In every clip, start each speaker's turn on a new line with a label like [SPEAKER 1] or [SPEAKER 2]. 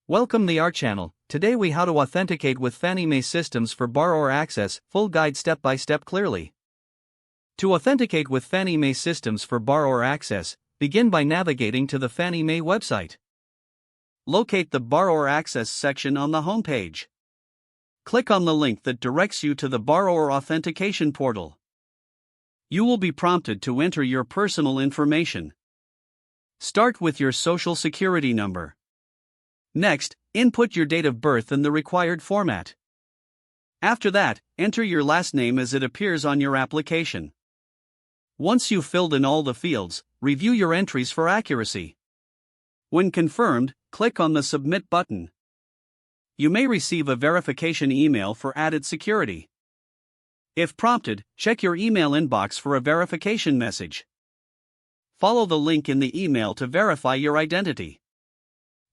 [SPEAKER 1] Welcome to our channel. Today we how to authenticate with Fannie Mae systems for borrower access, full guide step by step clearly. To authenticate with Fannie Mae systems for borrower access, begin by navigating to the Fannie Mae website. Locate the Borrower Access section on the home page. Click on the link that directs you to the Borrower Authentication portal. You will be prompted to enter your personal information. Start with your Social Security number. Next, input your date of birth in the required format. After that, enter your last name as it appears on your application. Once you've filled in all the fields, review your entries for accuracy. When confirmed, click on the Submit button. You may receive a verification email for added security. If prompted, check your email inbox for a verification message. Follow the link in the email to verify your identity.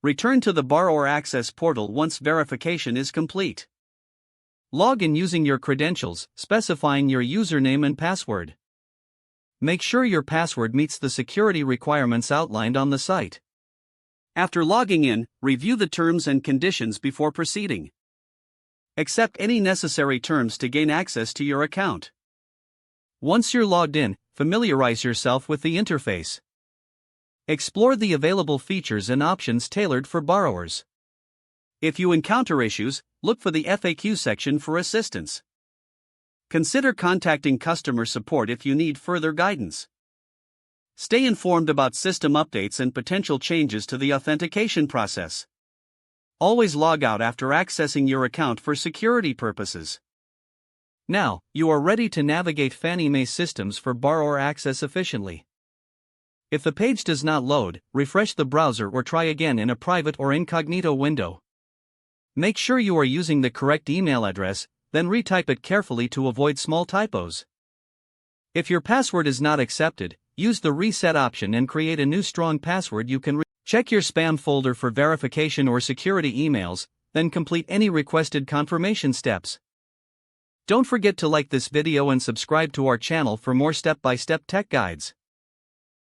[SPEAKER 1] Return to the Borrower Access portal once verification is complete. Log in using your credentials, specifying your username and password. Make sure your password meets the security requirements outlined on the site. After logging in, review the terms and conditions before proceeding. Accept any necessary terms to gain access to your account. Once you're logged in, familiarize yourself with the interface. Explore the available features and options tailored for borrowers. If you encounter issues, look for the FAQ section for assistance. Consider contacting customer support if you need further guidance. Stay informed about system updates and potential changes to the authentication process. Always log out after accessing your account for security purposes. Now, you are ready to navigate Fannie Mae systems for borrower access efficiently. If the page does not load, refresh the browser or try again in a private or incognito window. Make sure you are using the correct email address, then retype it carefully to avoid small typos. If your password is not accepted, use the reset option and create a new strong password you can check your spam folder for verification or security emails, then complete any requested confirmation steps. Don't forget to like this video and subscribe to our channel for more step-by-step tech guides.